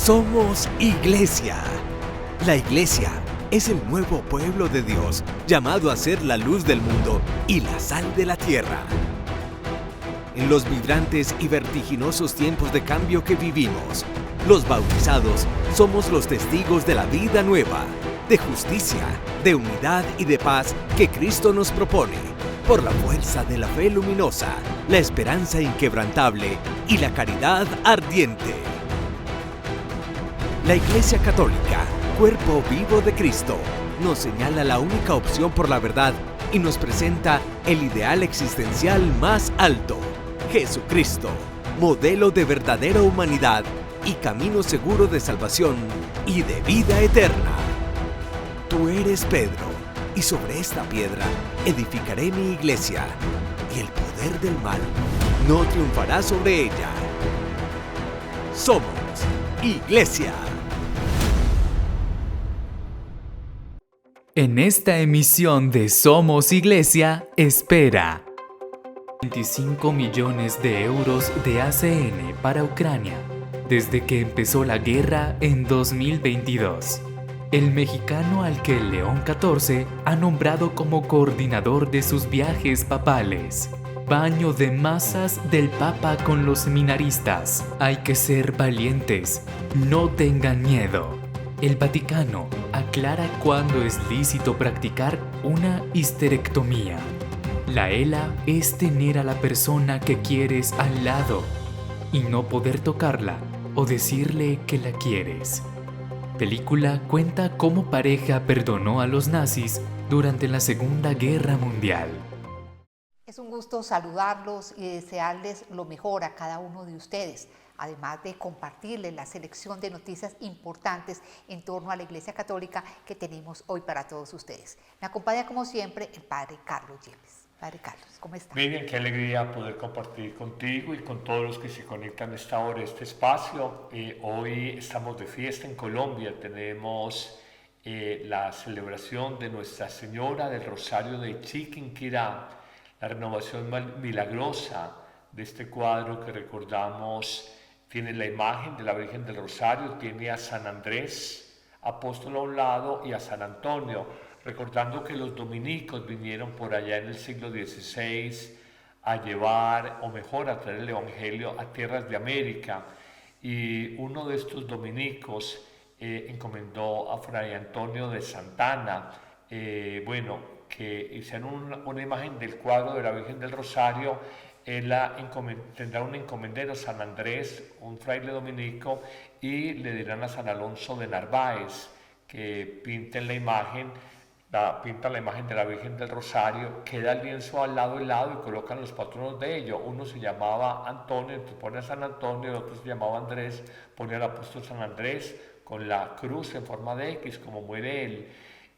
Somos Iglesia. La Iglesia es el nuevo pueblo de Dios, llamado a ser la luz del mundo y la sal de la tierra. En los vibrantes y vertiginosos tiempos de cambio que vivimos, los bautizados somos los testigos de la vida nueva, de justicia, de unidad y de paz que Cristo nos propone, por la fuerza de la fe luminosa, la esperanza inquebrantable y la caridad ardiente. La Iglesia Católica, cuerpo vivo de Cristo, nos señala la única opción por la verdad y nos presenta el ideal existencial más alto: Jesucristo, modelo de verdadera humanidad y camino seguro de salvación y de vida eterna. Tú eres Pedro, y sobre esta piedra edificaré mi iglesia, y el poder del mal no triunfará sobre ella. Somos Iglesia. En esta emisión de Somos Iglesia, espera 25 millones de euros de ACN para Ucrania desde que empezó la guerra en 2022. El mexicano al que el León XIV ha nombrado como coordinador de sus viajes papales. Baño de masas del Papa con los seminaristas. Hay que ser valientes, no tengan miedo. El Vaticano aclara cuándo es lícito practicar una histerectomía. La ELA es tener a la persona que quieres al lado y no poder tocarla o decirle que la quieres. Película cuenta cómo pareja perdonó a los nazis durante la Segunda Guerra Mundial. Es un gusto saludarlos y desearles lo mejor a cada uno de ustedes, además de compartirles la selección de noticias importantes en torno a la Iglesia Católica que tenemos hoy para todos ustedes. Me acompaña como siempre el Padre Carlos Yepes. Padre Carlos, ¿cómo está? Miriam, qué alegría poder compartir contigo y con todos los que se conectan a esta hora, a este espacio. Hoy estamos de fiesta en Colombia, tenemos la celebración de Nuestra Señora del Rosario de Chiquinquirá, la renovación milagrosa de este cuadro que recordamos. Tiene la imagen de la Virgen del Rosario, tiene a San Andrés, apóstol a un lado, y a San Antonio, recordando que los dominicos vinieron por allá en el siglo XVI a llevar, o mejor, a traer el Evangelio a tierras de América. Y uno de estos dominicos encomendó a Fray Antonio de Santana, que hicieron una imagen del cuadro de la Virgen del Rosario. Él tendrá un encomendero, San Andrés, un fraile dominico, y le dirán a San Alonso de Narváez que pinten la imagen. Pinta la imagen de la Virgen del Rosario, queda el lienzo al lado y colocan los patronos de ello. Uno se llamaba Antonio, entonces pone a San Antonio, el otro se llamaba Andrés, pone al apóstol San Andrés con la cruz en forma de X, como muere él.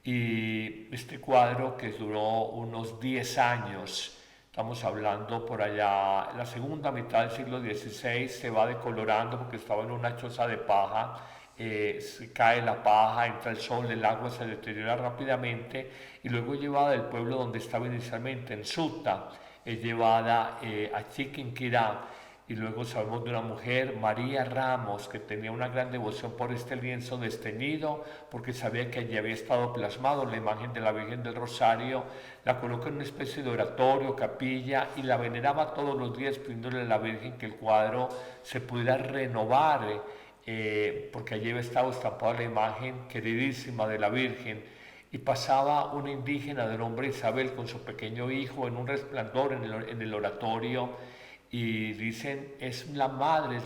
Y este cuadro, que duró unos 10 años, estamos hablando por allá, la segunda mitad del siglo XVI, se va decolorando porque estaba en una choza de paja. Se cae la paja, entra el sol, el agua se deteriora rápidamente, y luego es llevada del pueblo donde estaba inicialmente, en Suta, es llevada a Chiquinquirá. Y luego sabemos de una mujer, María Ramos, que tenía una gran devoción por este lienzo desteñido, porque sabía que allí había estado plasmado la imagen de la Virgen del Rosario. La coloca en una especie de oratorio, capilla, y la veneraba todos los días, pidiéndole a la Virgen que el cuadro se pudiera renovar, porque allí había estado estampada la imagen queridísima de la Virgen. Y pasaba una indígena de nombre Isabel con su pequeño hijo en un resplandor en el oratorio, y dicen: es la madre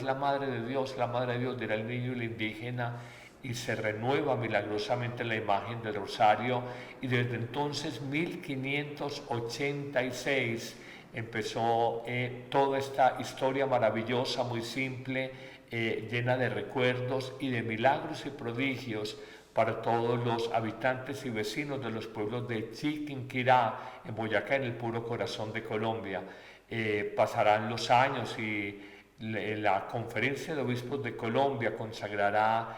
de Dios, la madre de Dios, dirá el niño y la indígena, y se renueva milagrosamente la imagen del Rosario. Y desde entonces, 1586, empezó toda esta historia maravillosa, muy simple, llena de recuerdos y de milagros y prodigios para todos los habitantes y vecinos de los pueblos de Chiquinquirá, en Boyacá, en el puro corazón de Colombia. Pasarán los años y la Conferencia de Obispos de Colombia consagrará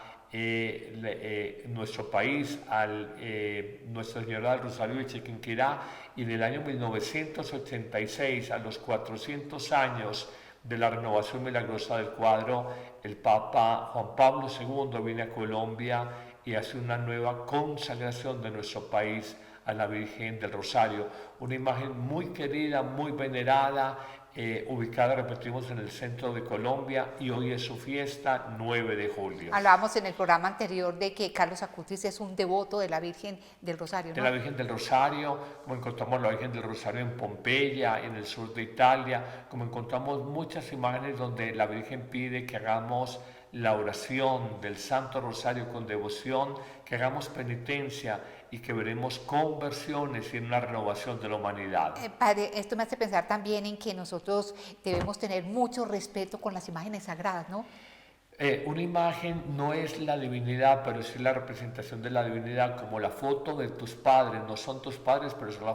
nuestro país a Nuestra Señora del Rosario de Chiquinquirá, y en el año 1986, a los 400 años, de la renovación milagrosa del cuadro, el Papa Juan Pablo II viene a Colombia y hace una nueva consagración de nuestro país a la Virgen del Rosario, una imagen muy querida, muy venerada, ubicada, repetimos, en el centro de Colombia, y hoy es su fiesta, 9 de julio. Hablábamos en el programa anterior de que Carlos Acutis es un devoto de la Virgen del Rosario, ¿no? De la Virgen del Rosario, como encontramos la Virgen del Rosario en Pompeya, en el sur de Italia, como encontramos muchas imágenes donde la Virgen pide que hagamos la oración del Santo Rosario con devoción, que hagamos penitencia y que veremos conversiones y una renovación de la humanidad. Padre, esto me hace pensar también en que nosotros debemos tener mucho respeto con las imágenes sagradas, ¿no? Una imagen no es la divinidad, pero sí la representación de la divinidad, como la foto de tus padres. No son tus padres, pero son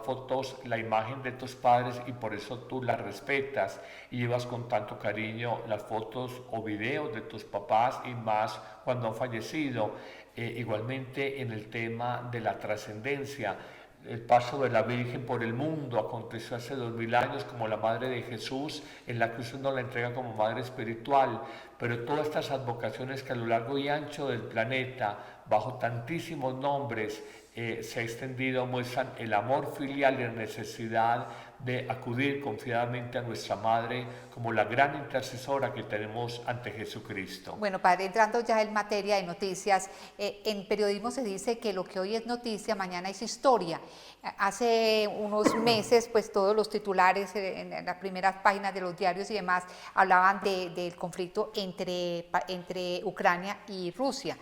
la imagen de tus padres, y por eso tú la respetas y llevas con tanto cariño las fotos o videos de tus papás, y más cuando han fallecido. Igualmente en el tema de la trascendencia, el paso de la Virgen por el mundo aconteció hace 2000 años como la Madre de Jesús. En la cruz uno la entrega como Madre espiritual, pero todas estas advocaciones que a lo largo y ancho del planeta, bajo tantísimos nombres, se ha extendido, muestran el amor filial y la necesidad de acudir confiadamente a nuestra Madre como la gran intercesora que tenemos ante Jesucristo. Bueno, Padre, entrando ya en materia de noticias, en periodismo se dice que lo que hoy es noticia, mañana es historia. Hace unos meses, pues todos los titulares en las primeras páginas de los diarios y demás hablaban del conflicto entre Ucrania y Rusia.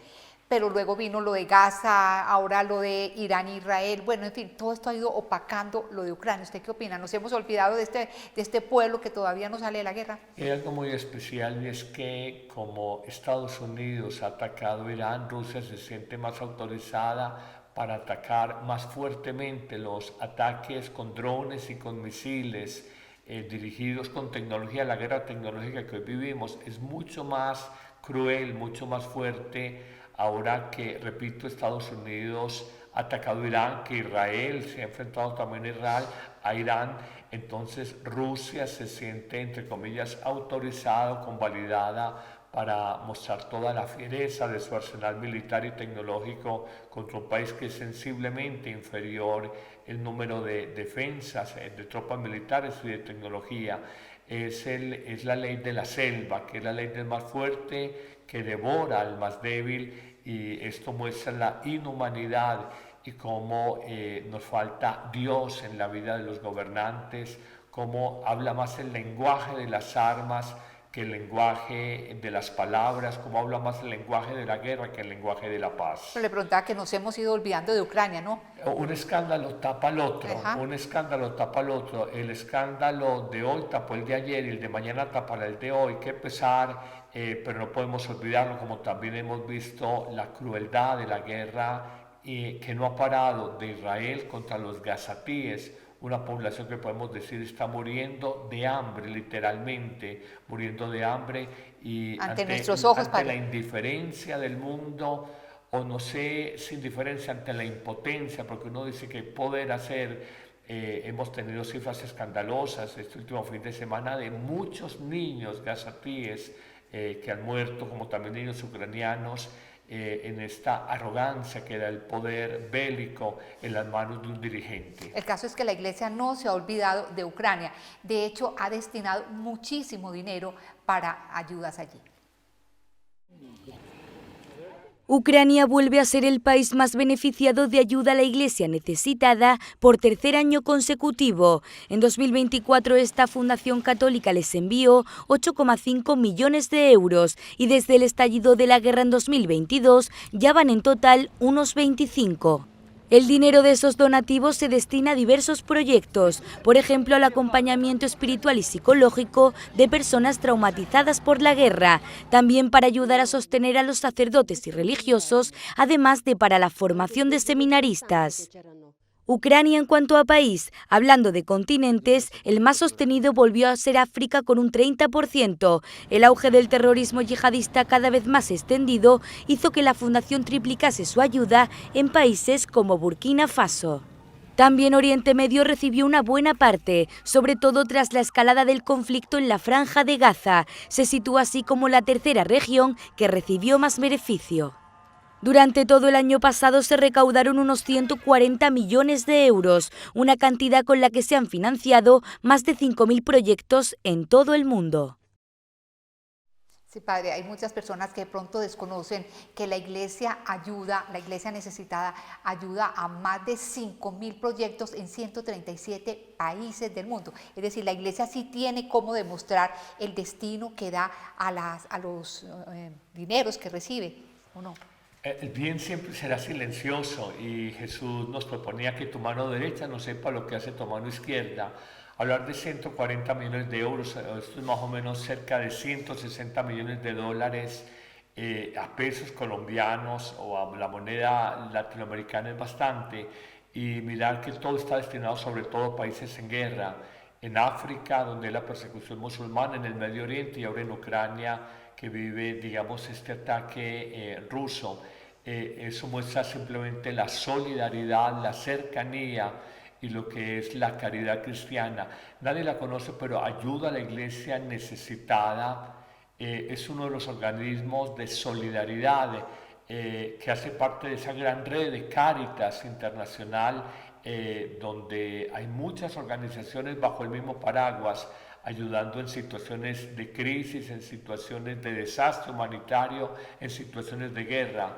Pero luego vino lo de Gaza, ahora lo de Irán e Israel. Bueno, en fin, todo esto ha ido opacando lo de Ucrania. ¿Usted qué opina? ¿Nos hemos olvidado de este pueblo que todavía no sale de la guerra? Hay algo muy especial, y es que como Estados Unidos ha atacado a Irán, Rusia se siente más autorizada para atacar más fuertemente. Los ataques con drones y con misiles dirigidos con tecnología. La guerra tecnológica que hoy vivimos es mucho más cruel, mucho más fuerte, ahora que, repito, Estados Unidos ha atacado a Irán, que Israel se ha enfrentado también a Irán. Entonces Rusia se siente, entre comillas, autorizada, convalidada para mostrar toda la fiereza de su arsenal militar y tecnológico contra un país que es sensiblemente inferior el número de defensas, de tropas militares y de tecnología. Es la ley de la selva, que es la ley del más fuerte, que devora al más débil, y esto muestra la inhumanidad y cómo nos falta Dios en la vida de los gobernantes, cómo habla más el lenguaje de las armas que el lenguaje de las palabras, cómo habla más el lenguaje de la guerra que el lenguaje de la paz. Pero le preguntaba que nos hemos ido olvidando de Ucrania, ¿no? Un escándalo tapa al otro, Ajá. Un escándalo tapa al otro. El escándalo de hoy tapó el de ayer y el de mañana tapará el de hoy. Qué pesar, pero no podemos olvidarlo, como también hemos visto la crueldad de la guerra que no ha parado de Israel contra los gazatíes, una población que podemos decir está muriendo de hambre, literalmente, muriendo de hambre, y ante nuestros ojos, ante la indiferencia del mundo, o no sé, sin indiferencia, ante la impotencia, porque uno dice que poder hacer. Hemos tenido cifras escandalosas este último fin de semana de muchos niños gazatíes que han muerto, como también niños ucranianos, en esta arrogancia que da el poder bélico en las manos de un dirigente. El caso es que la Iglesia no se ha olvidado de Ucrania. De hecho, ha destinado muchísimo dinero para ayudas allí. Ucrania vuelve a ser el país más beneficiado de ayuda a la Iglesia necesitada por tercer año consecutivo. En 2024 esta fundación católica les envió 8,5 millones de euros y desde el estallido de la guerra en 2022 ya van en total unos 25. El dinero de esos donativos se destina a diversos proyectos, por ejemplo al acompañamiento espiritual y psicológico de personas traumatizadas por la guerra, también para ayudar a sostener a los sacerdotes y religiosos, además de para la formación de seminaristas. Ucrania en cuanto a país, hablando de continentes, el más sostenido volvió a ser África con un 30%. El auge del terrorismo yihadista cada vez más extendido hizo que la fundación triplicase su ayuda en países como Burkina Faso. También Oriente Medio recibió una buena parte, sobre todo tras la escalada del conflicto en la Franja de Gaza. Se sitúa así como la tercera región que recibió más beneficio. Durante todo el año pasado se recaudaron unos 140 millones de euros, una cantidad con la que se han financiado más de 5.000 proyectos en todo el mundo. Sí, padre, hay muchas personas que de pronto desconocen que la iglesia necesitada ayuda a más de 5.000 proyectos en 137 países del mundo. Es decir, la iglesia sí tiene cómo demostrar el destino que da a los dineros que recibe, ¿o no? El bien siempre será silencioso y Jesús nos proponía que tu mano derecha no sepa lo que hace tu mano izquierda. Hablar de 140 millones de euros, esto es más o menos cerca de 160 millones de dólares a pesos colombianos o a la moneda latinoamericana es bastante. Y mirar que todo está destinado sobre todo a países en guerra, en África, donde hay la persecución musulmana, en el Medio Oriente y ahora en Ucrania, que vive, digamos, este ataque ruso. Eso muestra simplemente la solidaridad, la cercanía y lo que es la caridad cristiana. Nadie la conoce, pero ayuda a la iglesia necesitada. Es uno de los organismos de solidaridad que hace parte de esa gran red de Cáritas Internacional, donde hay muchas organizaciones bajo el mismo paraguas, ayudando en situaciones de crisis, en situaciones de desastre humanitario, en situaciones de guerra.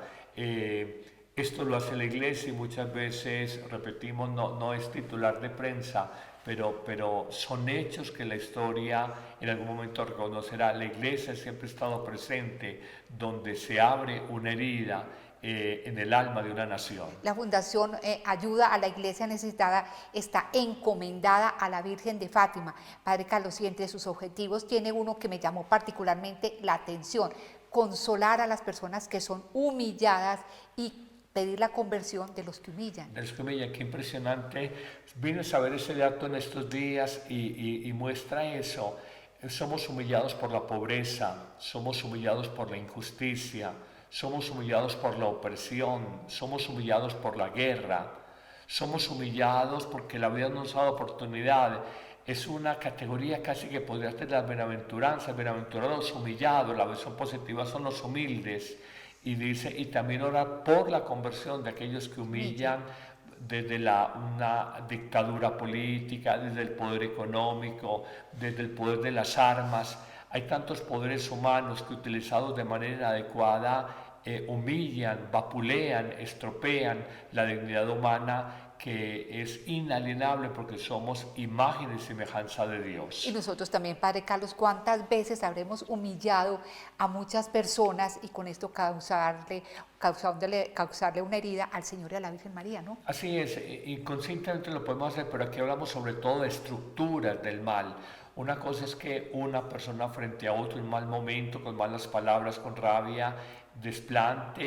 Esto lo hace la iglesia y muchas veces, repetimos, no es titular de prensa, pero son hechos que la historia en algún momento reconocerá. La iglesia siempre ha estado presente donde se abre una herida en el alma de una nación. La Fundación Ayuda a la Iglesia Necesitada está encomendada a la Virgen de Fátima. Padre Carlos, y entre sus objetivos tiene uno que me llamó particularmente la atención: consolar a las personas que son humilladas y pedir la conversión de los que humillan. De los que humillan, qué impresionante. Vine a saber ese dato en estos días y muestra eso. Somos humillados por la pobreza, somos humillados por la injusticia, somos humillados por la opresión, somos humillados por la guerra, somos humillados porque la vida nos ha dado oportunidad. Es una categoría casi que podría ser las bienaventuranzas, bienaventurados humillados, la versión positiva son los humildes. Y dice, y también orar por la conversión de aquellos que humillan desde una dictadura política, desde el poder económico, desde el poder de las armas. Hay tantos poderes humanos que utilizados de manera inadecuada humillan, vapulean, estropean la dignidad humana, que es inalienable porque somos imagen y semejanza de Dios. Y nosotros también, Padre Carlos, ¿cuántas veces habremos humillado a muchas personas y con esto causarle una herida al Señor y a la Virgen María, ¿no? Así es, inconscientemente lo podemos hacer, pero aquí hablamos sobre todo de estructuras del mal. Una cosa es que una persona frente a otro en mal momento, con malas palabras, con rabia, desplante,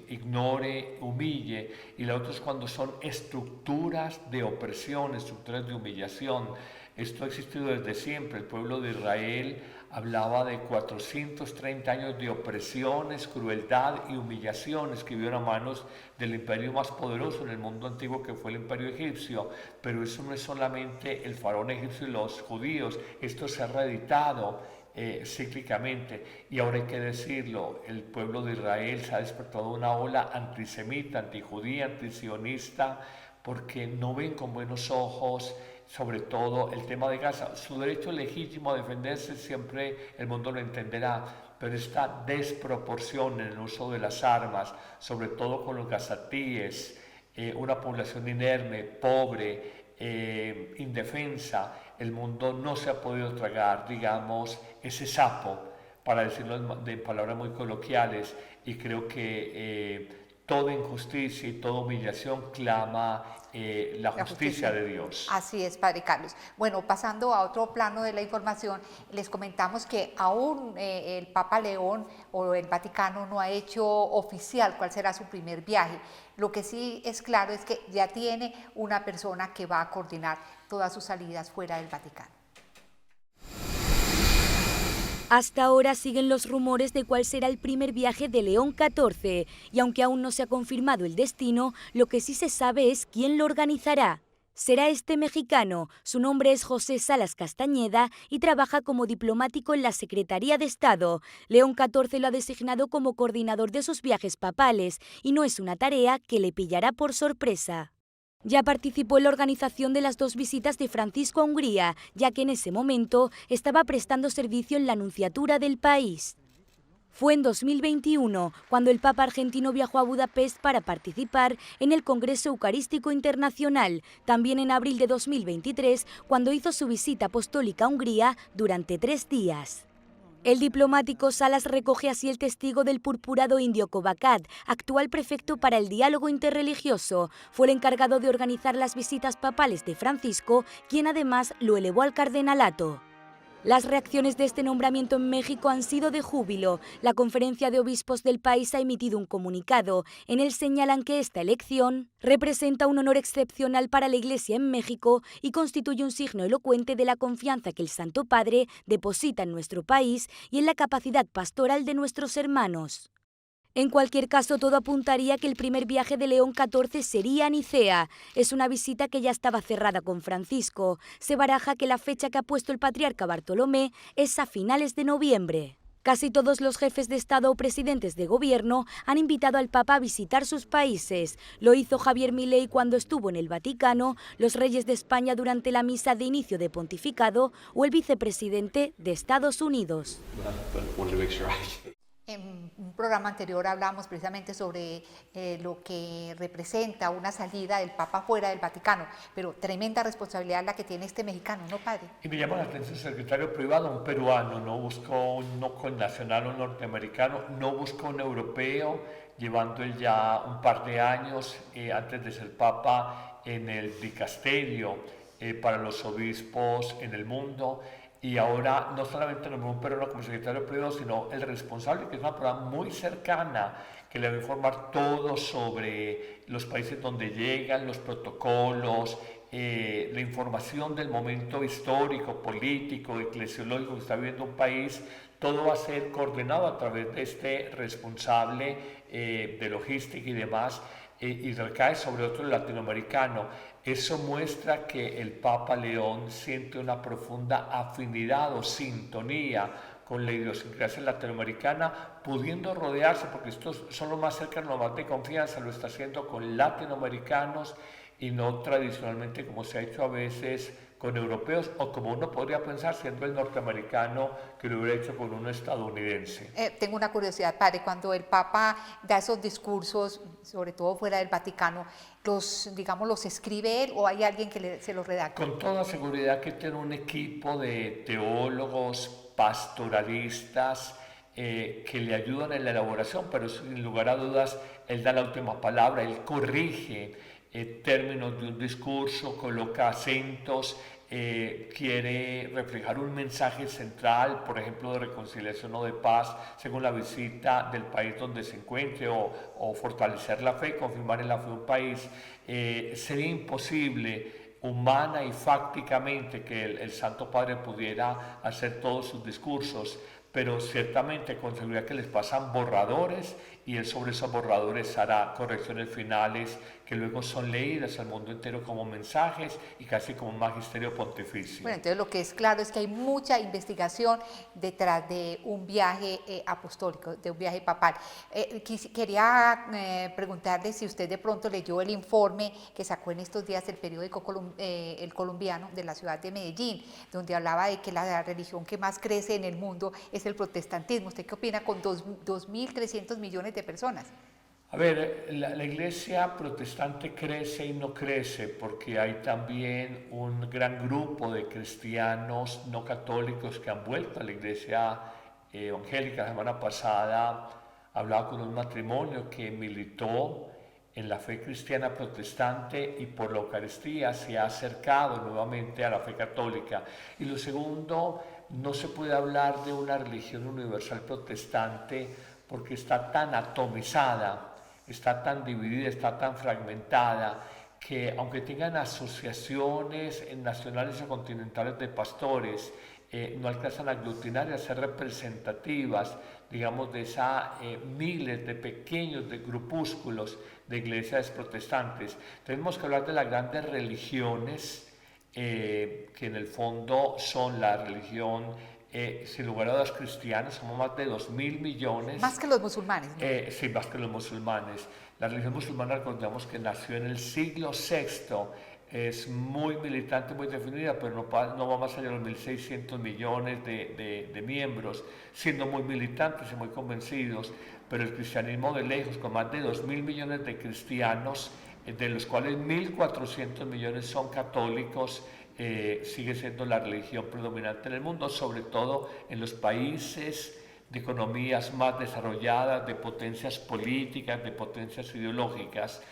ignore, humille, y la otra es cuando son estructuras de opresión, estructuras de humillación. Esto ha existido desde siempre. El pueblo de Israel hablaba de 430 años de opresiones, crueldad y humillaciones que vieron a manos del imperio más poderoso en el mundo antiguo, que fue el imperio egipcio. Pero eso no es solamente el faraón egipcio y los judíos, esto se ha reeditado cíclicamente, y ahora hay que decirlo, el pueblo de Israel se ha despertado una ola antisemita, antijudía, antisionista, porque no ven con buenos ojos sobre todo el tema de Gaza. Su derecho legítimo a defenderse siempre el mundo lo entenderá, pero esta desproporción en el uso de las armas, sobre todo con los gazatíes, una población inerme, pobre, indefensa, el mundo no se ha podido tragar, digamos, ese sapo, para decirlo de palabras muy coloquiales, y creo que toda injusticia y toda humillación clama la justicia de Dios. Así es, Padre Carlos. Bueno, pasando a otro plano de la información, les comentamos que aún el Papa León o el Vaticano no ha hecho oficial cuál será su primer viaje. Lo que sí es claro es que ya tiene una persona que va a coordinar todas sus salidas fuera del Vaticano. Hasta ahora siguen los rumores de cuál será el primer viaje de León XIV, y aunque aún no se ha confirmado el destino, lo que sí se sabe es quién lo organizará. Será este mexicano, su nombre es José Salas Castañeda y trabaja como diplomático en la Secretaría de Estado. León XIV lo ha designado como coordinador de sus viajes papales y no es una tarea que le pillará por sorpresa. Ya participó en la organización de las 2 visitas de Francisco a Hungría, ya que en ese momento estaba prestando servicio en la nunciatura del país. Fue en 2021 cuando el Papa argentino viajó a Budapest para participar en el Congreso Eucarístico Internacional, también en abril de 2023 cuando hizo su visita apostólica a Hungría durante 3 días. El diplomático Salas recoge así el testigo del purpurado indio Kovacat, actual prefecto para el diálogo interreligioso. Fue el encargado de organizar las visitas papales de Francisco, quien además lo elevó al cardenalato. Las reacciones de este nombramiento en México han sido de júbilo. La Conferencia de Obispos del país ha emitido un comunicado. En él señalan que esta elección representa un honor excepcional para la Iglesia en México y constituye un signo elocuente de la confianza que el Santo Padre deposita en nuestro país y en la capacidad pastoral de nuestros hermanos. En cualquier caso, todo apuntaría a que el primer viaje de León XIV sería a Nicea. Es una visita que ya estaba cerrada con Francisco. Se baraja que la fecha que ha puesto el patriarca Bartolomé es a finales de noviembre. Casi todos los jefes de Estado o presidentes de gobierno han invitado al Papa a visitar sus países. Lo hizo Javier Milei cuando estuvo en el Vaticano, los reyes de España durante la misa de inicio de pontificado o el vicepresidente de Estados Unidos. En un programa anterior hablamos precisamente sobre lo que representa una salida del Papa fuera del Vaticano, pero tremenda responsabilidad la que tiene este mexicano, ¿no, padre? Y me llama la atención el secretario privado, un peruano, no buscó un connacional o norteamericano, no buscó un europeo, llevando él ya un par de años antes de ser Papa en el dicasterio para los obispos en el mundo. Y ahora no solamente nombró un peruano como secretario privado, sino el responsable, que es una persona muy cercana, que le va a informar todo sobre los países donde llegan, los protocolos, la información del momento histórico, político, eclesiológico que está viviendo un país. Todo va a ser coordinado a través de este responsable de logística y demás, y recae sobre otro latinoamericano. Eso muestra que el Papa León siente una profunda afinidad o sintonía con la idiosincrasia latinoamericana, pudiendo rodearse, porque estos son los más cercanos, los más de confianza, lo está haciendo con latinoamericanos y no tradicionalmente como se ha hecho a veces con europeos, o como uno podría pensar siendo el norteamericano que lo hubiera hecho con un estadounidense. Tengo una curiosidad, padre, cuando el Papa da esos discursos, sobre todo fuera del Vaticano, los escribe él o hay alguien que se los redacta? Con toda seguridad que tiene un equipo de teólogos, pastoralistas, que le ayudan en la elaboración, pero sin lugar a dudas él da la última palabra, él corrige términos de un discurso, coloca acentos, quiere reflejar un mensaje central, por ejemplo, de reconciliación o de paz, según la visita del país donde se encuentre, o fortalecer la fe, confirmar en la fe de un país. Sería imposible humana y fácticamente que el Santo Padre pudiera hacer todos sus discursos, pero ciertamente con seguridad que les pasan borradores y él sobre esos borradores hará correcciones finales que luego son leídas al mundo entero como mensajes y casi como un magisterio pontificio. Bueno, entonces lo que es claro es que hay mucha investigación detrás de un viaje apostólico, de un viaje papal. Quería preguntarle si usted de pronto leyó el informe que sacó en estos días el periódico El Colombiano de la ciudad de Medellín, donde hablaba de que la religión que más crece en el mundo es el protestantismo. ¿Usted qué opina con 2.300 millones de personas? A ver, la iglesia protestante crece y no crece porque hay también un gran grupo de cristianos no católicos que han vuelto a la iglesia evangélica. La semana pasada hablaba con un matrimonio que militó en la fe cristiana protestante y por la Eucaristía se ha acercado nuevamente a la fe católica. Y lo segundo, no se puede hablar de una religión universal protestante porque está tan atomizada, está tan dividida, está tan fragmentada, que aunque tengan asociaciones nacionales o continentales de pastores, no alcanzan a aglutinar y a ser representativas, digamos, de esa miles de pequeños de grupúsculos de iglesias protestantes. Tenemos que hablar de las grandes religiones, que en el fondo son la religión, sin lugar a dudas, cristiana. Somos más de 2.000 millones. Más que los musulmanes, ¿no? Sí, más que los musulmanes. La religión musulmana, recordemos que nació en el siglo VI, es muy militante, muy definida, pero no va más allá de los 1.600 millones de miembros, siendo muy militantes y muy convencidos. Pero el cristianismo de lejos, con más de 2.000 millones de cristianos, de los cuales 1.400 millones son católicos, sigue siendo la religión predominante en el mundo, sobre todo en los países de economías más desarrolladas, de potencias políticas, de potencias ideológicas.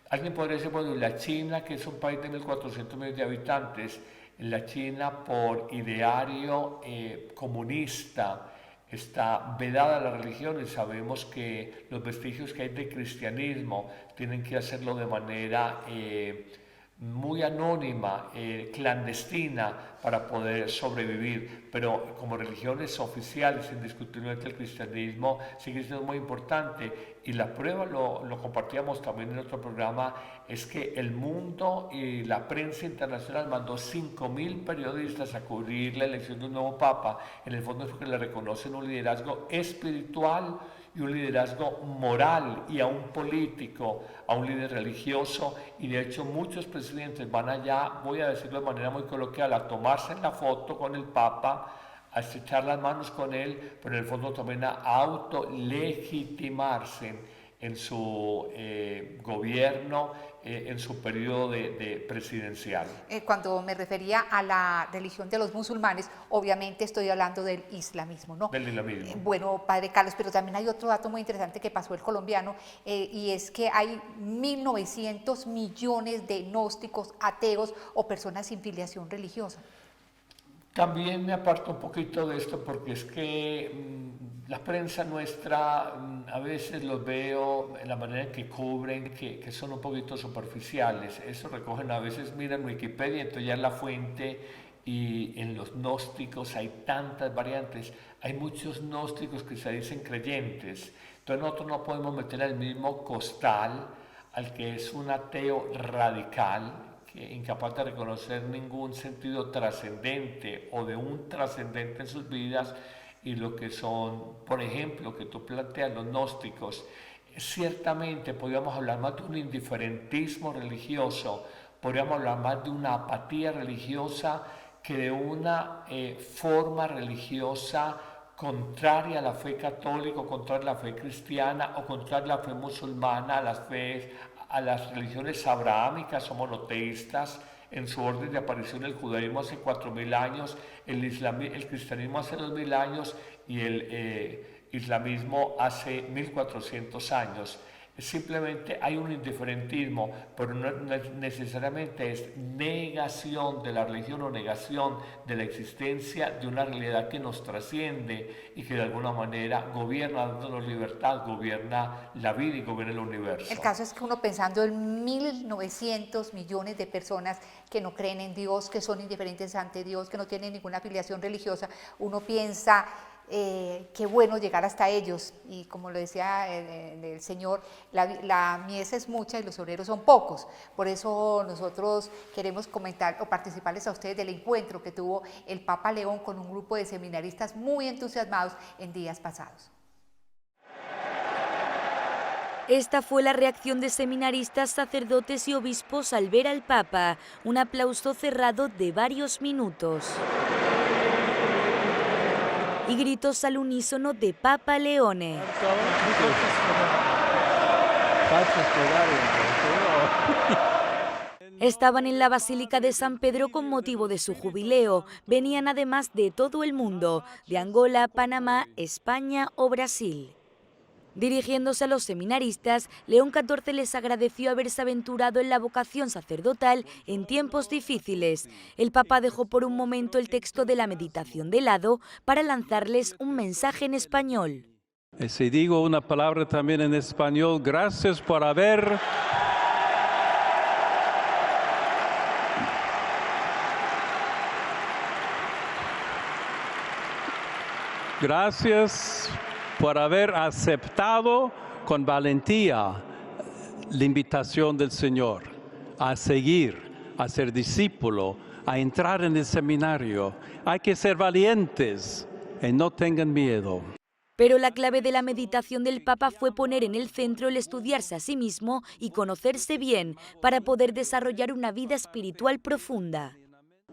Alguien podría decir, bueno, la China, que es un país de 1.400 millones de habitantes, la China por ideario comunista está vedada la religión, y sabemos que los vestigios que hay de cristianismo tienen que hacerlo de manera muy anónima, clandestina, para poder sobrevivir. Pero como religiones oficiales, indiscutiblemente el cristianismo sigue siendo muy importante. Y la prueba, lo compartíamos también en otro programa, es que el mundo y la prensa internacional mandó 5.000 periodistas a cubrir la elección de un nuevo papa. En el fondo es porque le reconocen un liderazgo espiritual y un liderazgo moral, y a un político, a un líder religioso. Y de hecho muchos presidentes van allá, voy a decirlo de manera muy coloquial, a tomarse la foto con el Papa, a estrechar las manos con él, pero en el fondo también a autolegitimarse en su gobierno, en su periodo de presidencial. Cuando me refería a la religión de los musulmanes, obviamente estoy hablando del islamismo, ¿no? Del islamismo. Bueno, padre Carlos, pero también hay otro dato muy interesante que pasó el colombiano, y es que hay 1.900 millones de gnósticos, ateos o personas sin filiación religiosa. También me aparto un poquito de esto, porque es que la prensa nuestra, a veces los veo en la manera en que cubren, que son un poquito superficiales. Eso recogen, a veces miran Wikipedia, entonces ya es la fuente, y en los gnósticos hay tantas variantes. Hay muchos gnósticos que se dicen creyentes, entonces nosotros no podemos meter al mismo costal al que es un ateo radical, incapaz de reconocer ningún sentido trascendente o de un trascendente en sus vidas, y lo que son, por ejemplo, que tú planteas, los gnósticos. Ciertamente podríamos hablar más de un indiferentismo religioso, podríamos hablar más de una apatía religiosa que de una forma religiosa contraria a la fe católica, contraria a la fe cristiana, o contraria a la fe musulmana, a las religiones abrahámicas o monoteístas en su orden de aparición. El judaísmo hace 4.000 años, el cristianismo hace 2.000 años y el islamismo hace 1.400 años. Simplemente hay un indiferentismo, pero no necesariamente es negación de la religión o negación de la existencia de una realidad que nos trasciende y que de alguna manera gobierna, dándonos libertad, gobierna la vida y gobierna el universo. El caso es que uno, pensando en 1.900 millones de personas que no creen en Dios, que son indiferentes ante Dios, que no tienen ninguna afiliación religiosa, uno piensa, qué bueno llegar hasta ellos, y como lo decía el Señor, la mies es mucha y los obreros son pocos. Por eso nosotros queremos comentar o participarles a ustedes del encuentro que tuvo el Papa León con un grupo de seminaristas muy entusiasmados en días pasados. Esta fue la reacción de seminaristas, sacerdotes y obispos al ver al Papa, un aplauso cerrado de varios minutos. Y gritos al unísono de Papa Leone. Estaban en la Basílica de San Pedro con motivo de su jubileo. Venían además de todo el mundo, de Angola, Panamá, España o Brasil. Dirigiéndose a los seminaristas, León XIV les agradeció haberse aventurado en la vocación sacerdotal en tiempos difíciles. El Papa dejó por un momento el texto de la meditación de lado para lanzarles un mensaje en español. Si digo una palabra también en español, gracias por haber... Gracias por haber aceptado con valentía la invitación del Señor a seguir, a ser discípulo, a entrar en el seminario. Hay que ser valientes y no tengan miedo. Pero la clave de la meditación del Papa fue poner en el centro el estudiarse a sí mismo y conocerse bien para poder desarrollar una vida espiritual profunda.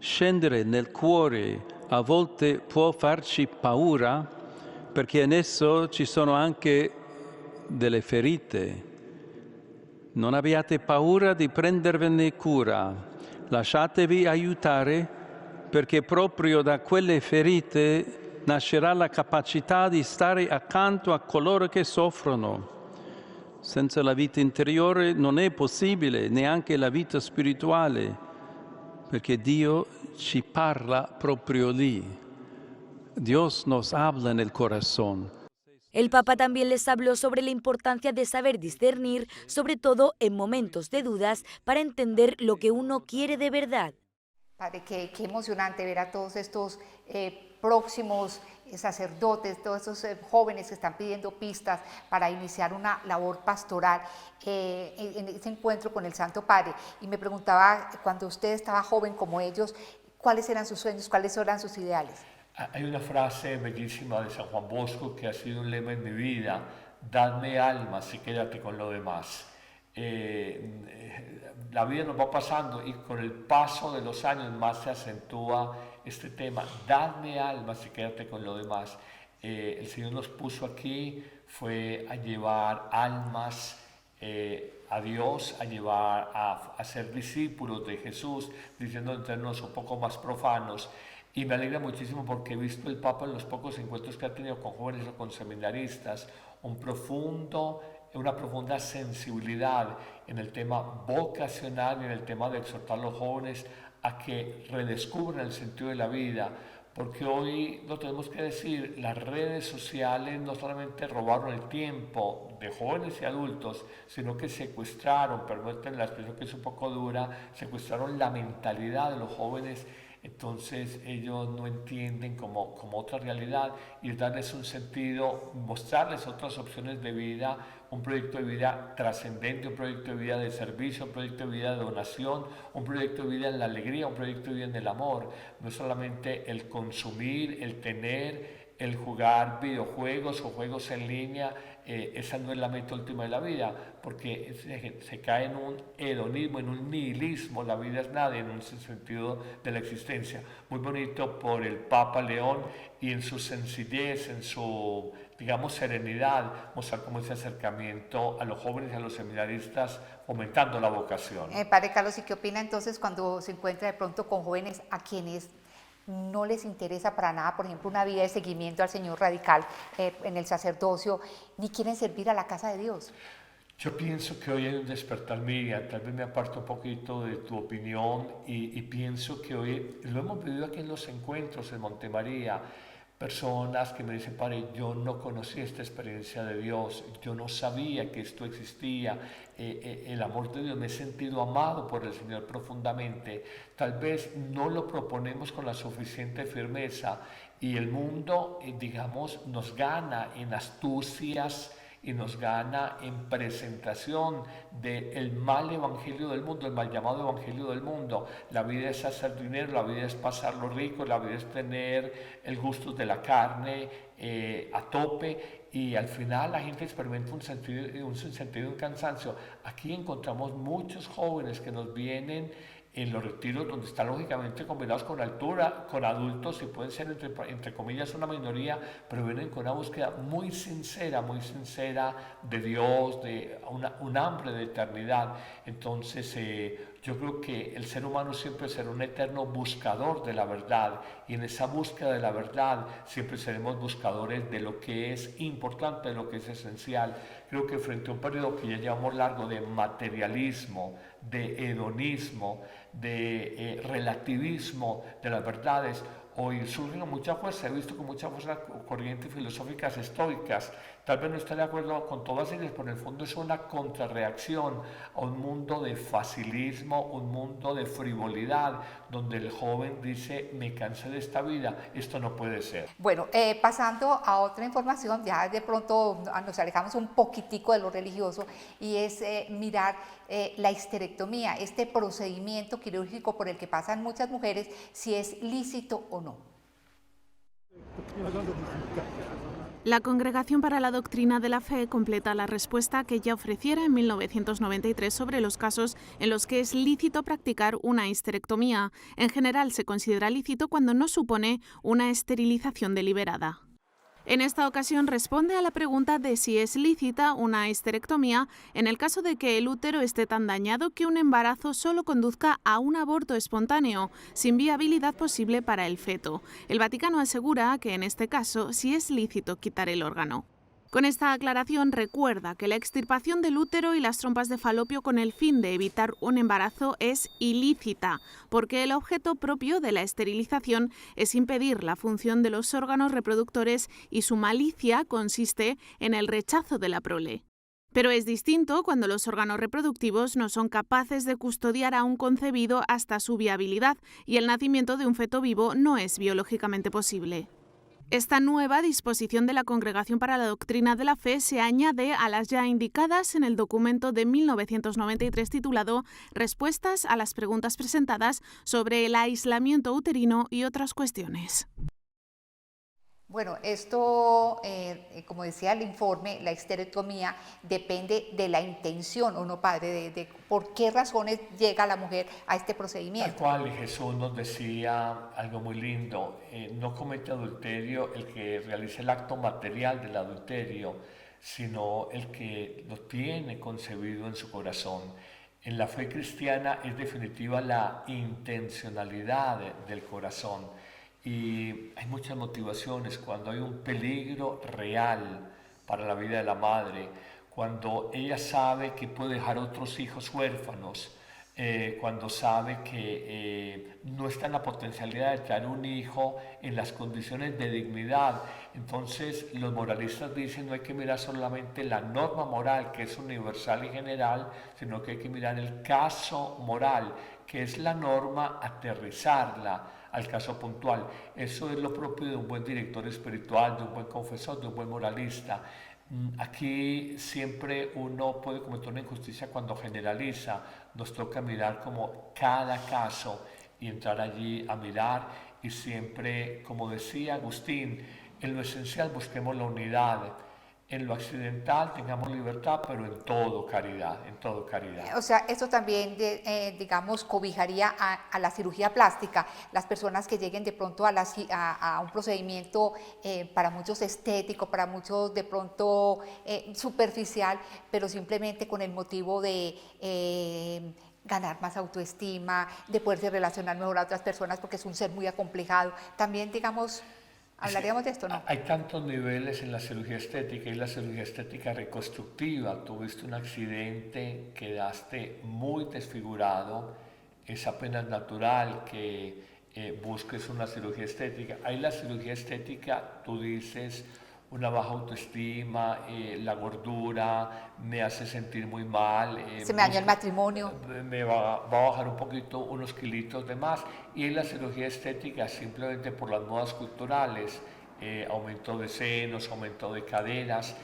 Scendere nel cuore a volte può farci paura perché in esso ci sono anche delle ferite. Non abbiate paura di prendervene cura, lasciatevi aiutare perché proprio da quelle ferite nascerà la capacità di stare accanto a coloro che soffrono. Senza la vita interiore non è possibile neanche la vita spirituale, perché Dio ci parla proprio lì. Dios nos habla en el corazón. El Papa también les habló sobre la importancia de saber discernir, sobre todo en momentos de dudas, para entender lo que uno quiere de verdad. Padre, qué emocionante ver a todos estos próximos sacerdotes, todos esos jóvenes que están pidiendo pistas para iniciar una labor pastoral en ese encuentro con el Santo Padre. Y me preguntaba, cuando usted estaba joven como ellos, ¿cuáles eran sus sueños, cuáles eran sus ideales? Hay una frase bellísima de San Juan Bosco que ha sido un lema en mi vida: dadme almas y quédate con lo demás. La vida nos va pasando y con el paso de los años más se acentúa este tema: dadme almas y quédate con lo demás. El Señor nos puso aquí fue a llevar almas a Dios, a llevar a ser discípulos de Jesús, diciendo en términos un poco más profanos. Y me alegra muchísimo porque he visto el Papa en los pocos encuentros que ha tenido con jóvenes o con seminaristas una profunda sensibilidad en el tema vocacional y en el tema de exhortar a los jóvenes a que redescubran el sentido de la vida, porque hoy lo tenemos que decir, las redes sociales no solamente robaron el tiempo de jóvenes y adultos, sino que secuestraron, permítanme la expresión que es un poco dura, secuestraron la mentalidad de los jóvenes. Entonces ellos no entienden como otra realidad, y darles un sentido, mostrarles otras opciones de vida, un proyecto de vida trascendente, un proyecto de vida de servicio, un proyecto de vida de donación, un proyecto de vida en la alegría, un proyecto de vida en el amor. No solamente el consumir, el tener, el jugar videojuegos o juegos en línea, esa no es la meta última de la vida, porque se cae en un hedonismo, en un nihilismo. La vida es nada en un sentido de la existencia. Muy bonito por el Papa León, y en su sencillez, en su, digamos, serenidad, mostrar cómo ese acercamiento a los jóvenes y a los seminaristas, fomentando la vocación. Padre Carlos, ¿y qué opina entonces cuando se encuentra de pronto con jóvenes a quienes no les interesa para nada, por ejemplo, una vida de seguimiento al Señor radical en el sacerdocio, ni quieren servir a la casa de Dios? Yo pienso que hoy hay un despertar, Miriam, tal vez me aparto un poquito de tu opinión, y pienso que hoy, lo hemos vivido aquí en los encuentros en Montemaría, personas que me dicen: padre, yo no conocí esta experiencia de Dios, yo no sabía que esto existía, el amor de Dios, me he sentido amado por el Señor profundamente. Tal vez no lo proponemos con la suficiente firmeza, y el mundo, digamos, nos gana en astucias y nos gana en presentación del mal evangelio del mundo, el mal llamado evangelio del mundo. La vida es hacer dinero, la vida es pasarlo rico, la vida es tener el gusto de la carne a tope, y al final la gente experimenta un sentido, un cansancio. Aquí encontramos muchos jóvenes que nos vienen en los retiros, donde están lógicamente combinados con altura, con adultos, y pueden ser entre comillas una minoría, pero vienen con una búsqueda muy sincera de Dios, de un hambre de eternidad. Entonces yo creo que el ser humano siempre será un eterno buscador de la verdad, y en esa búsqueda de la verdad siempre seremos buscadores de lo que es importante, de lo que es esencial. Creo que frente a un periodo que ya llevamos largo de materialismo, de hedonismo, de relativismo de las verdades, hoy surgen con mucha fuerza, he visto con mucha fuerza corrientes filosóficas estoicas. Tal vez no esté de acuerdo con todas ellas, pero en el fondo es una contrarreacción a un mundo de facilismo, un mundo de frivolidad, donde el joven dice, me cansé de esta vida, esto no puede ser. Bueno, pasando a otra información, ya de pronto nos alejamos un poquitico de lo religioso, y es mirar la histerectomía, este procedimiento quirúrgico por el que pasan muchas mujeres, si es lícito o no. La Congregación para la Doctrina de la Fe completa la respuesta que ya ofreciera en 1993 sobre los casos en los que es lícito practicar una histerectomía. En general se considera lícito cuando no supone una esterilización deliberada. En esta ocasión responde a la pregunta de si es lícita una histerectomía en el caso de que el útero esté tan dañado que un embarazo solo conduzca a un aborto espontáneo, sin viabilidad posible para el feto. El Vaticano asegura que en este caso sí es lícito quitar el órgano. Con esta aclaración recuerda que la extirpación del útero y las trompas de falopio con el fin de evitar un embarazo es ilícita, porque el objeto propio de la esterilización es impedir la función de los órganos reproductores y su malicia consiste en el rechazo de la prole. Pero es distinto cuando los órganos reproductivos no son capaces de custodiar a un concebido hasta su viabilidad y el nacimiento de un feto vivo no es biológicamente posible. Esta nueva disposición de la Congregación para la Doctrina de la Fe se añade a las ya indicadas en el documento de 1993 titulado Respuestas a las preguntas presentadas sobre el aislamiento uterino y otras cuestiones. Bueno, esto, como decía el informe, la histerectomía depende de la intención, ¿o no, padre? De por qué razones llega la mujer a este procedimiento. Tal cual, Jesús nos decía algo muy lindo, no comete adulterio el que realiza el acto material del adulterio, sino el que lo tiene concebido en su corazón. En la fe cristiana es definitiva la intencionalidad del corazón. Y hay muchas motivaciones cuando hay un peligro real para la vida de la madre, cuando ella sabe que puede dejar otros hijos huérfanos, cuando sabe que no está en la potencialidad de traer un hijo en las condiciones de dignidad. Entonces los moralistas dicen no hay que mirar solamente la norma moral, que es universal y general, sino que hay que mirar el caso moral, que es la norma, aterrizarla al caso puntual. Eso es lo propio de un buen director espiritual, de un buen confesor, de un buen moralista. Aquí siempre uno puede cometer una injusticia cuando generaliza. Nos toca mirar como cada caso y entrar allí a mirar, y siempre, como decía Agustín, en lo esencial busquemos la unidad. En lo accidental tengamos libertad, pero en todo caridad, en todo caridad. O sea, esto también, digamos, cobijaría a la cirugía plástica, las personas que lleguen de pronto a un procedimiento para muchos estético, para muchos de pronto superficial, pero simplemente con el motivo de ganar más autoestima, de poderse relacionar mejor a otras personas porque es un ser muy acomplejado. También, digamos, ¿hablaríamos de esto, no? Hay tantos niveles en la cirugía estética y la cirugía estética reconstructiva. Tuviste un accidente, quedaste muy desfigurado, es apenas natural que busques una cirugía estética. Hay la cirugía estética, tú dices, una baja autoestima, la gordura me hace sentir muy mal. Se me dañó el matrimonio. Me va a bajar un poquito, unos kilitos de más. Y en la cirugía estética, simplemente por las modas culturales, aumento de senos, aumento de caderas,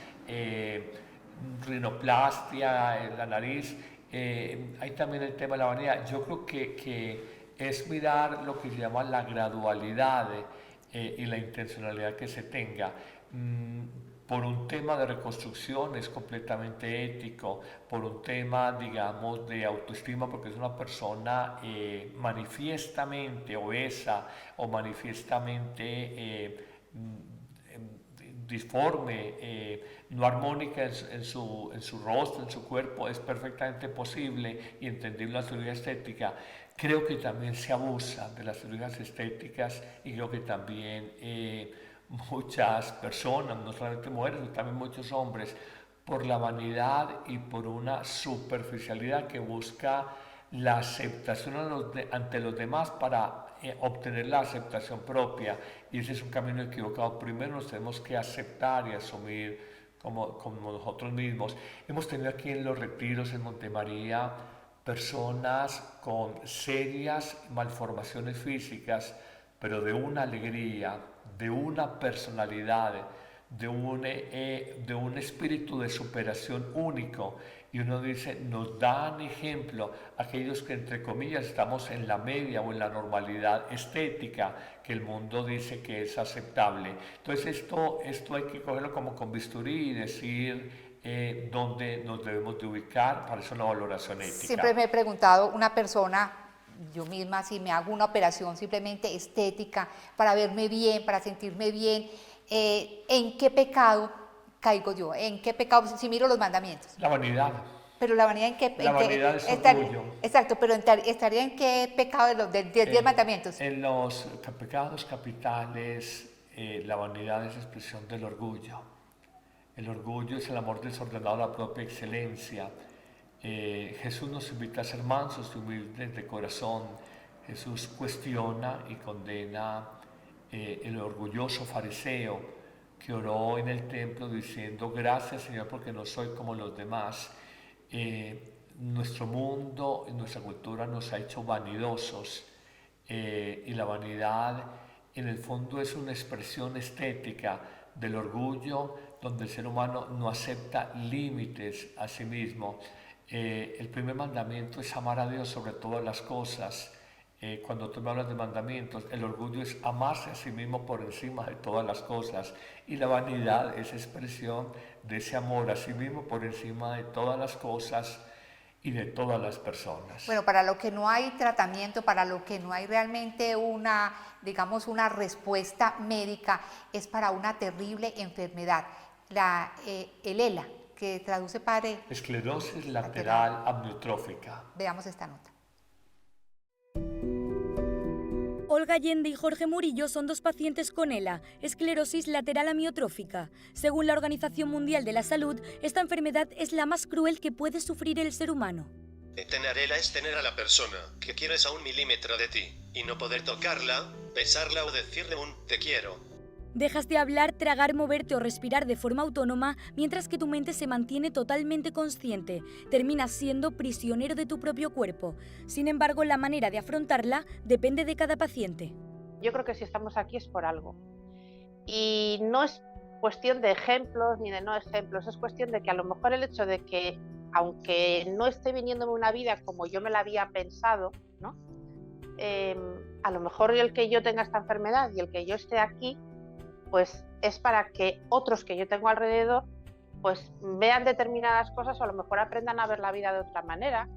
rinoplastia en la nariz. Hay también el tema de la vanidad. Yo creo que es mirar lo que se llama la gradualidad y la intencionalidad que se tenga. Por un tema de reconstrucción es completamente ético, por un tema, digamos, de autoestima, porque es una persona manifiestamente obesa o manifiestamente disforme, no armónica en su rostro, en su cuerpo, es perfectamente posible y entendible la cirugía estética. Creo que también se abusa de las cirugías estéticas y creo que también muchas personas, no solamente mujeres, sino también muchos hombres, por la vanidad y por una superficialidad que busca la aceptación ante los demás para obtener la aceptación propia, y ese es un camino equivocado. Primero nos tenemos que aceptar y asumir como nosotros mismos. Hemos tenido aquí en los retiros en Montemaría personas con serias malformaciones físicas, pero de una alegría, de una personalidad, de un espíritu de superación único. Y uno dice, nos dan ejemplo aquellos que entre comillas estamos en la media o en la normalidad estética que el mundo dice que es aceptable. Entonces esto hay que cogerlo como con bisturí y decir dónde nos debemos de ubicar. Para eso la valoración ética. Siempre me he preguntado, una persona, yo misma, si me hago una operación simplemente estética para verme bien, para sentirme bien, ¿en qué pecado caigo yo? ¿En qué pecado? Si miro los mandamientos. La vanidad. Pero la vanidad en qué... La vanidad es orgullo. Exacto, pero estaría en qué pecado de los 10 mandamientos. En los pecados capitales, la vanidad es expresión del orgullo. El orgullo es el amor desordenado a la propia excelencia. Jesús nos invita a ser mansos y humildes de corazón. Jesús cuestiona y condena el orgulloso fariseo que oró en el templo diciendo, gracias Señor porque no soy como los demás. Nuestro mundo y nuestra cultura nos ha hecho vanidosos, y la vanidad en el fondo es una expresión estética del orgullo, donde el ser humano no acepta límites a sí mismo. El primer mandamiento es amar a Dios sobre todas las cosas. Cuando tú me hablas de mandamientos, el orgullo es amarse a sí mismo por encima de todas las cosas, y la vanidad es expresión de ese amor a sí mismo por encima de todas las cosas y de todas las personas. Bueno, para lo que no hay tratamiento, para lo que no hay realmente una, digamos, una respuesta médica, es para una terrible enfermedad, el ELA, que traduce, padre, esclerosis lateral amiotrófica. Veamos esta nota. Olga Allende y Jorge Murillo son dos pacientes con ELA, esclerosis lateral amiotrófica. Según la Organización Mundial de la Salud, esta enfermedad es la más cruel que puede sufrir el ser humano. Tener ELA es tener a la persona que quieres a 1 milímetro de ti y no poder tocarla, besarla o decirle un te quiero. Dejas de hablar, tragar, moverte o respirar de forma autónoma, mientras que tu mente se mantiene totalmente consciente. Terminas siendo prisionero de tu propio cuerpo. Sin embargo, la manera de afrontarla depende de cada paciente. Yo creo que si estamos aquí es por algo. Y no es cuestión de ejemplos ni de no ejemplos, es cuestión de que a lo mejor el hecho de que, aunque no esté viniéndome una vida como yo me la había pensado, ¿no? A lo mejor el que yo tenga esta enfermedad y el que yo esté aquí, pues es para que otros que yo tengo alrededor pues vean determinadas cosas o a lo mejor aprendan a ver la vida de otra manera.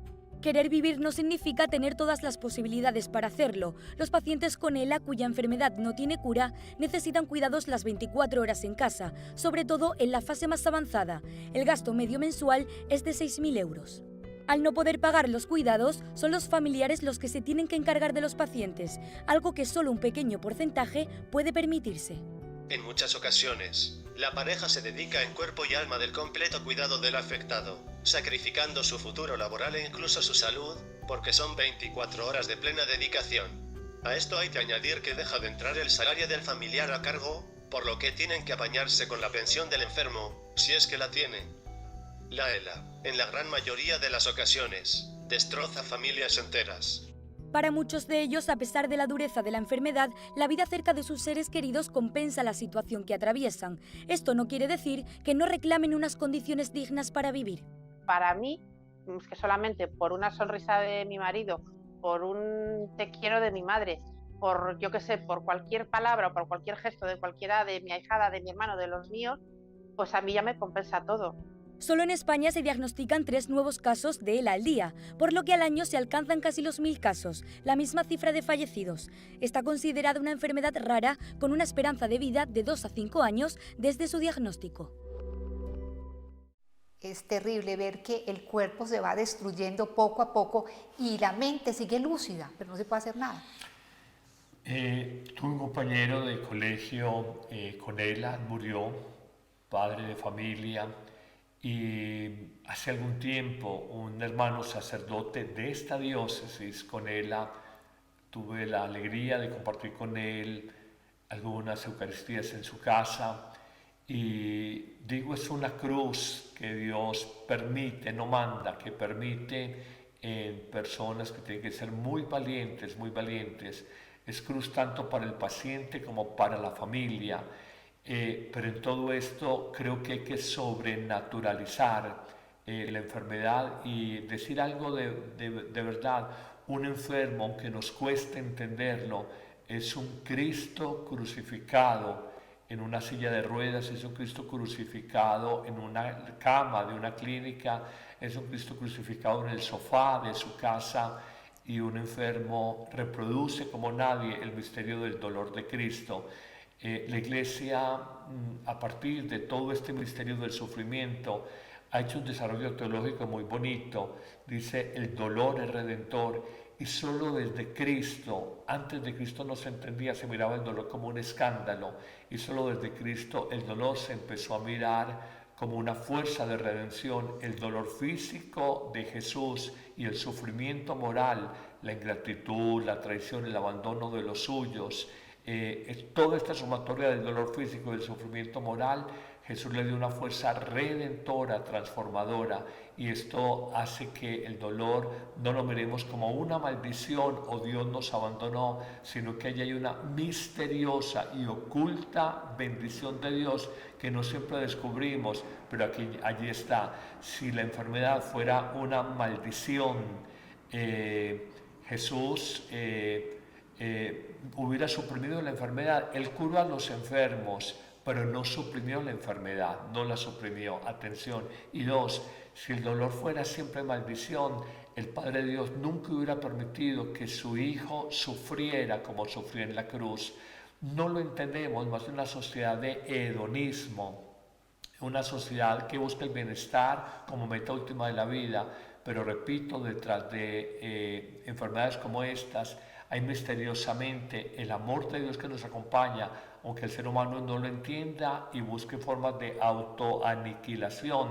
Querer vivir no significa tener todas las posibilidades para hacerlo. Los pacientes con ELA, cuya enfermedad no tiene cura, necesitan cuidados las 24 horas en casa, sobre todo en la fase más avanzada. El gasto medio mensual es de 6.000 euros. Al no poder pagar los cuidados, son los familiares los que se tienen que encargar de los pacientes, algo que solo un pequeño porcentaje puede permitirse. En muchas ocasiones, la pareja se dedica en cuerpo y alma del completo cuidado del afectado, sacrificando su futuro laboral e incluso su salud, porque son 24 horas de plena dedicación. A esto hay que añadir que deja de entrar el salario del familiar a cargo, por lo que tienen que apañarse con la pensión del enfermo, si es que la tiene. La ELA, en la gran mayoría de las ocasiones, destroza familias enteras. Para muchos de ellos, a pesar de la dureza de la enfermedad, la vida cerca de sus seres queridos compensa la situación que atraviesan. Esto no quiere decir que no reclamen unas condiciones dignas para vivir. Para mí, es que solamente por una sonrisa de mi marido, por un te quiero de mi madre, por yo qué sé, por cualquier palabra o por cualquier gesto de cualquiera, de mi ahijada, de mi hermano, de los míos, pues a mí ya me compensa todo. Solo en España se diagnostican 3 nuevos casos de ELA al día, por lo que al año se alcanzan casi los 1.000 casos, la misma cifra de fallecidos. Está considerada una enfermedad rara con una esperanza de vida de 2 a 5 años desde su diagnóstico. Es terrible ver que el cuerpo se va destruyendo poco a poco y la mente sigue lúcida, pero no se puede hacer nada. Tuve un compañero de colegio con ELA, murió, padre de familia. Y hace algún tiempo un hermano sacerdote de esta diócesis con ELA tuve la alegría de compartir con él algunas eucaristías en su casa y digo, es una cruz que Dios permite, no manda, que permite en personas que tienen que ser muy valientes, muy valientes. Es cruz tanto para el paciente como para la familia, pero en todo esto creo que hay que sobrenaturalizar la enfermedad y decir algo de verdad. Un enfermo, aunque nos cueste entenderlo, es un Cristo crucificado en una silla de ruedas, es un Cristo crucificado en una cama de una clínica, es un Cristo crucificado en el sofá de su casa, y un enfermo reproduce como nadie el misterio del dolor de Cristo. La Iglesia, a partir de todo este misterio del sufrimiento, ha hecho un desarrollo teológico muy bonito. Dice, el dolor es redentor, y solo desde Cristo, antes de Cristo no se entendía, se miraba el dolor como un escándalo, y solo desde Cristo el dolor se empezó a mirar como una fuerza de redención. El dolor físico de Jesús y el sufrimiento moral, la ingratitud, la traición, el abandono de los suyos, toda esta sumatoria del dolor físico y del sufrimiento moral, Jesús le dio una fuerza redentora, transformadora, y esto hace que el dolor no lo miremos como una maldición o Dios nos abandonó, sino que allí hay una misteriosa y oculta bendición de Dios que no siempre descubrimos, pero allí está. Si la enfermedad fuera una maldición, Jesús hubiera suprimido la enfermedad. Él cura a los enfermos, pero no suprimió la enfermedad, no la suprimió. Atención. Y dos, si el dolor fuera siempre maldición, el Padre Dios nunca hubiera permitido que su Hijo sufriera como sufrió en la cruz. No lo entendemos, más de una sociedad de hedonismo, una sociedad que busca el bienestar como meta última de la vida, pero repito, detrás de enfermedades como estas hay misteriosamente el amor de Dios que nos acompaña, aunque el ser humano no lo entienda y busque formas de autoaniquilación,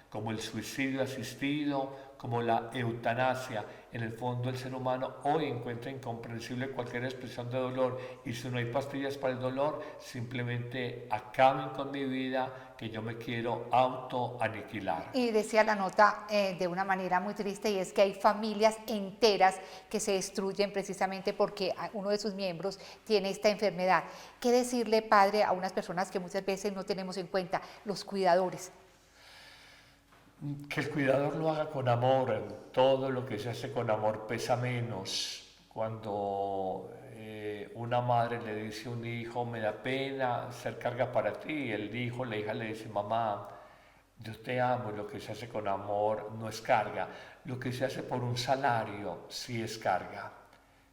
como el suicidio asistido, como la eutanasia. En el fondo, el ser humano hoy encuentra incomprensible cualquier expresión de dolor, y si no hay pastillas para el dolor, simplemente acaben con mi vida, que yo me quiero autoaniquilar. Y decía la nota de una manera muy triste, y es que hay familias enteras que se destruyen precisamente porque uno de sus miembros tiene esta enfermedad. ¿Qué decirle, padre, a unas personas que muchas veces no tenemos en cuenta, los cuidadores? Que el cuidador lo haga con amor. Todo lo que se hace con amor pesa menos. Cuando una madre le dice a un hijo, me da pena ser carga para ti, el hijo, la hija le dice, mamá, yo te amo. Lo que se hace con amor no es carga. Lo que se hace por un salario sí es carga.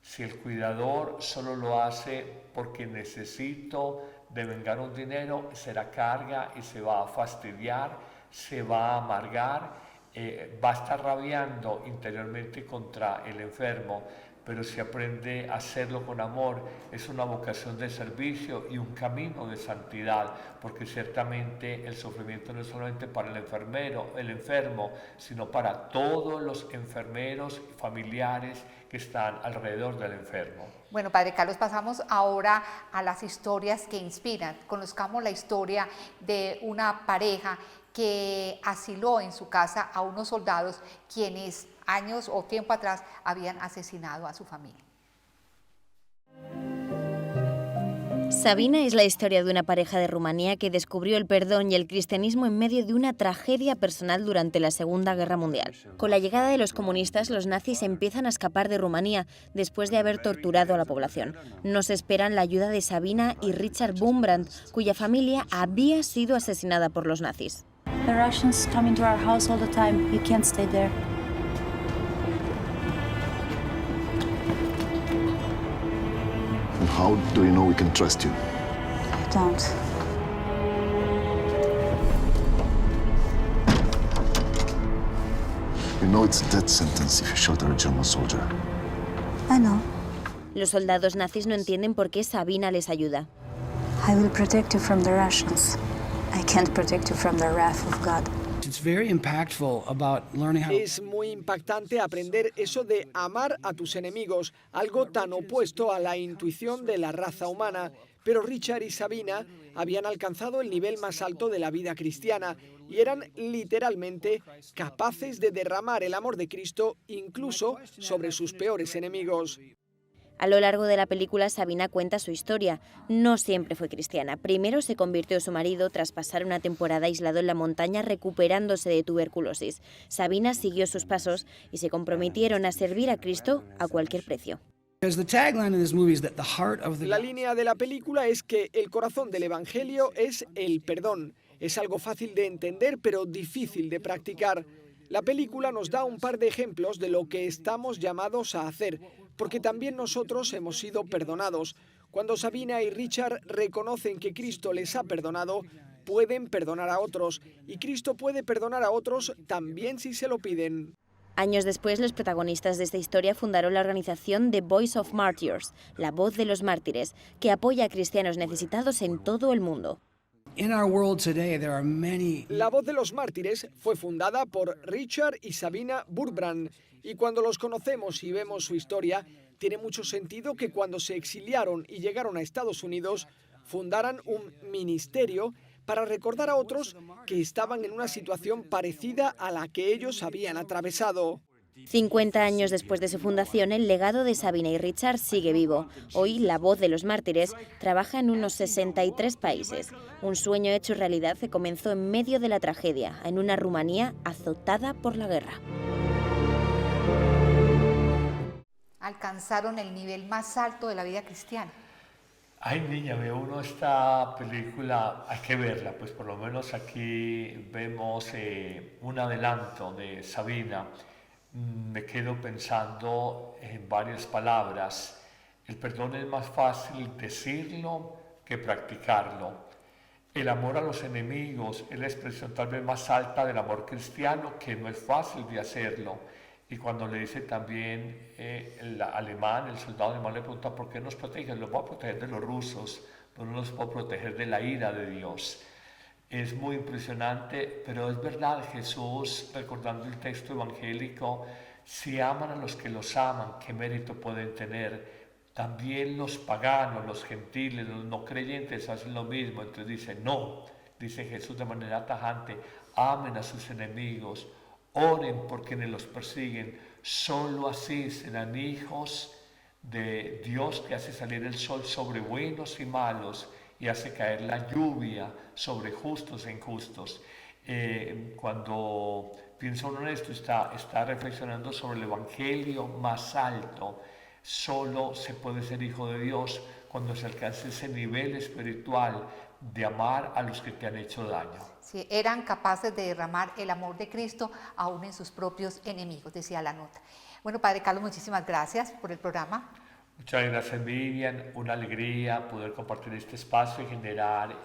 Si el cuidador solo lo hace porque necesito devengar un dinero, será carga y se va a fastidiar, se va a amargar, va a estar rabiando interiormente contra el enfermo. Pero si aprende a hacerlo con amor, es una vocación de servicio y un camino de santidad, porque ciertamente el sufrimiento no es solamente para el enfermo, sino para todos los enfermeros y familiares que están alrededor del enfermo. Bueno, Padre Carlos, pasamos ahora a las historias que inspiran. Conozcamos la historia de una pareja que asiló en su casa a unos soldados quienes años o tiempo atrás habían asesinado a su familia. Sabina es la historia de una pareja de Rumanía que descubrió el perdón y el cristianismo en medio de una tragedia personal durante la Segunda Guerra Mundial. Con la llegada de los comunistas, los nazis empiezan a escapar de Rumanía después de haber torturado a la población. Nos esperan la ayuda de Sabina y Richard Wurmbrand, cuya familia había sido asesinada por los nazis. The Russians come into our house all the time. You can't stay there. And how do you know we can trust you? I don't. You know it's a death sentence if you shot at a German soldier. I know. Los soldados nazis no entienden por qué Sabina les ayuda. I will protect you from the Russians. I can't protect you from the wrath of God. Es muy impactante aprender eso de amar a tus enemigos, algo tan opuesto a la intuición de la raza humana. Pero Richard y Sabina habían alcanzado el nivel más alto de la vida cristiana y eran literalmente capaces de derramar el amor de Cristo incluso sobre sus peores enemigos. A lo largo de la película, Sabina cuenta su historia. No siempre fue cristiana. Primero se convirtió su marido tras pasar una temporada aislado en la montaña recuperándose de tuberculosis. Sabina siguió sus pasos y se comprometieron a servir a Cristo a cualquier precio. La línea de la película es que el corazón del Evangelio es el perdón. Es algo fácil de entender, pero difícil de practicar. La película nos da un par de ejemplos de lo que estamos llamados a hacer, porque también nosotros hemos sido perdonados. Cuando Sabina y Richard reconocen que Cristo les ha perdonado, pueden perdonar a otros, y Cristo puede perdonar a otros también si se lo piden. Años después, los protagonistas de esta historia fundaron la organización The Voice of Martyrs, la voz de los mártires, que apoya a cristianos necesitados en todo el mundo. La voz de los mártires fue fundada por Richard y Sabina Burbrand, y cuando los conocemos y vemos su historia, tiene mucho sentido que cuando se exiliaron y llegaron a Estados Unidos, fundaran un ministerio para recordar a otros que estaban en una situación parecida a la que ellos habían atravesado. 50 años después de su fundación, el legado de Sabina y Richard sigue vivo. Hoy, la voz de los mártires trabaja en unos 63 países. Un sueño hecho realidad que comenzó en medio de la tragedia, en una Rumanía azotada por la guerra. Alcanzaron el nivel más alto de la vida cristiana. Ay, niña, ve uno esta película, hay que verla, pues por lo menos aquí vemos un adelanto de Sabina. Me quedo pensando en varias palabras. El perdón es más fácil decirlo que practicarlo. El amor a los enemigos es la expresión tal vez más alta del amor cristiano, que no es fácil de hacerlo. Y cuando le dice también el alemán, el soldado alemán le pregunta ¿por qué nos protege? Los voy a proteger de los rusos, pero no los puedo proteger de la ira de Dios. Es muy impresionante, pero es verdad, Jesús, recordando el texto evangélico, si aman a los que los aman, ¿qué mérito pueden tener? También los paganos, los gentiles, los no creyentes hacen lo mismo. Entonces dice, no, dice Jesús de manera tajante, amen a sus enemigos, oren por quienes los persiguen, solo así serán hijos de Dios que hace salir el sol sobre buenos y malos y hace caer la lluvia sobre justos e injustos. Cuando piensa uno en esto, está reflexionando sobre el evangelio más alto. Solo se puede ser hijo de Dios cuando se alcanza ese nivel espiritual de amar a los que te han hecho daño. Sí, eran capaces de derramar el amor de Cristo aún en sus propios enemigos, decía la nota. Bueno, Padre Carlos, muchísimas gracias por el programa. Muchas gracias, Vivian. Una alegría poder compartir este espacio y generar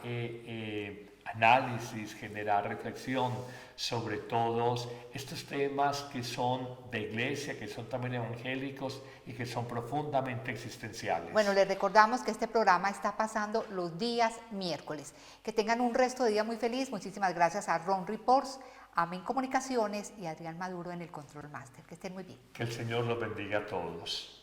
análisis, generar reflexión sobre todos estos temas que son de iglesia, que son también evangélicos y que son profundamente existenciales. Bueno, les recordamos que este programa está pasando los días miércoles. Que tengan un resto de día muy feliz. Muchísimas gracias a Ron Reports, Amén Comunicaciones y Adrián Maduro en el Control Master. Que estén muy bien. Que el Señor los bendiga a todos.